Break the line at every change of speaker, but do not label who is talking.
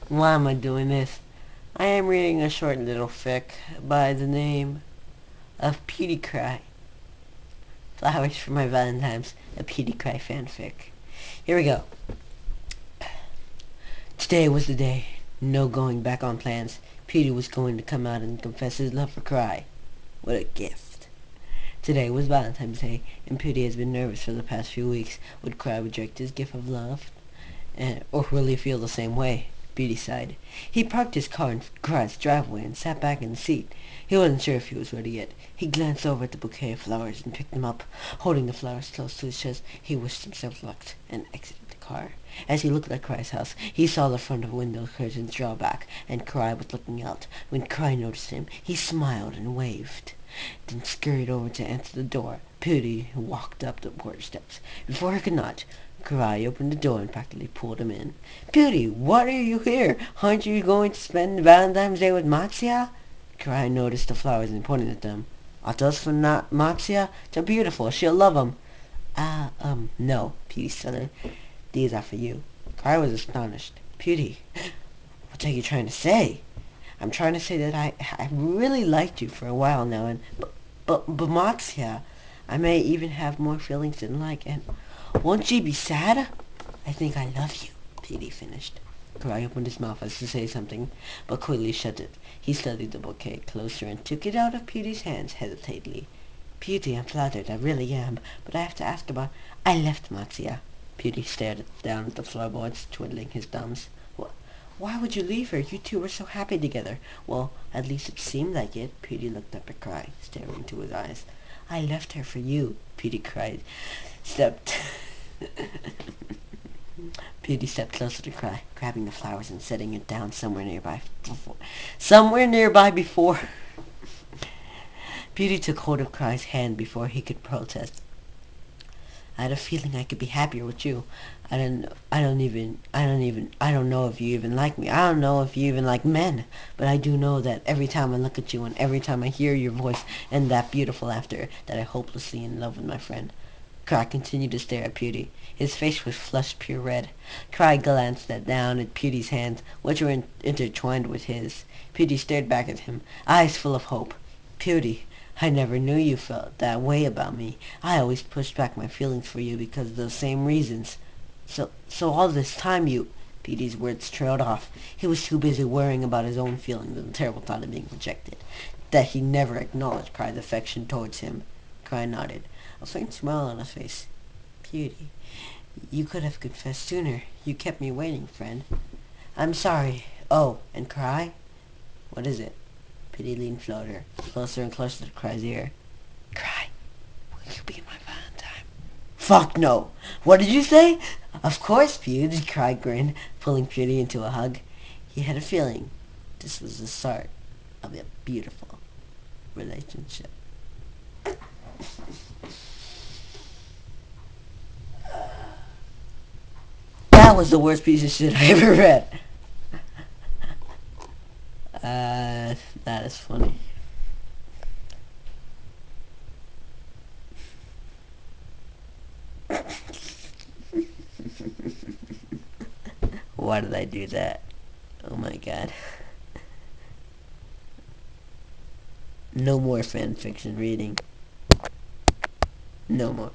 Why am I doing this? I am reading a short little fic by the name of Pewdie. Flowers for my valentines, a Pewdie fanfic. Here we go. Today was the day. No going back on plans. Pewdie was going to come out and confess his love for Cry. What a gift. Today was Valentine's Day, and Pewdie has been nervous for the past few weeks. Would Cry reject his gift of love? Or will he feel the same way? Pewdie sighed. He parked his car in Cry's driveway and sat back in the seat. He wasn't sure if he was ready yet. He glanced over at the bouquet of flowers and picked them up. Holding the flowers close to his chest, he wished himself luck and exited the car. As he looked at Cry's house, he saw the front of window curtains draw back, and Cry was looking out. When Cry noticed him, he smiled and waved, then scurried over to answer the door. Pewdie walked up the porch steps. Before he could knock, Cry opened the door and practically pulled him in. "Pewdie, what are you here? Aren't you going to spend Valentine's Day with Matsia?" Cry noticed the flowers and pointed at them. "Are those for not Matsia? They're beautiful. She'll love 'em." No," Pewdie stuttered. "These are for you." Cry was astonished. "Pewdie, what are you trying to say?" "I'm trying to say that I really liked you for a while now, and but Matsia, I may even have more feelings than and won't you be sad?" "I think I love you," Pewdie finished. Cry opened his mouth as to say something, but quickly shut it. He studied the bouquet closer and took it out of Pewdie's hands hesitantly. "Pewdie, I'm flattered, I really am, but I have to ask about... I left Matsia." Pewdie stared down at the floorboards, twiddling his thumbs. "Why would you leave her? You two were so happy together." "Well, at least it seemed like it." Pewdie looked up at Cry, staring into his eyes. "I left her for you," Pewdie cried. Stepped... Pewdie stepped closer to Cry, grabbing the flowers and setting it down somewhere nearby. Before Pewdie took hold of Cry's hand before he could protest. "I had a feeling I could be happier with you. I don't know if you even like me. I don't know if you even like men. But I do know that every time I look at you and every time I hear your voice and that beautiful laughter, that I'm hopelessly in love with my friend." Cry continued to stare at Pewdie. His face was flushed pure red. Cry glanced down at Pewdie's hands, which were intertwined with his. Pewdie stared back at him, eyes full of hope. "Pewdie, I never knew you felt that way about me. I always pushed back my feelings for you because of those same reasons. So all this time you..." Pewdie's words trailed off. He was too busy worrying about his own feelings and the terrible thought of being rejected, that he never acknowledged Cry's affection towards him. Cry nodded, a faint smile on his face. "Pewdie, you could have confessed sooner. You kept me waiting, friend." "I'm sorry. Oh, and Cry?" "What is it?" Pewdie leaned closer and closer to Cry's ear. "Cry, will you be my Valentine?" "Fuck no! What did you say?" "Of course, Pewdie," Cry grinned, pulling Pewdie into a hug. He had a feeling this was the start of a beautiful relationship. That was the worst piece of shit I ever read. That is funny. Why did I do that? Oh my god. No more fanfiction reading. No more.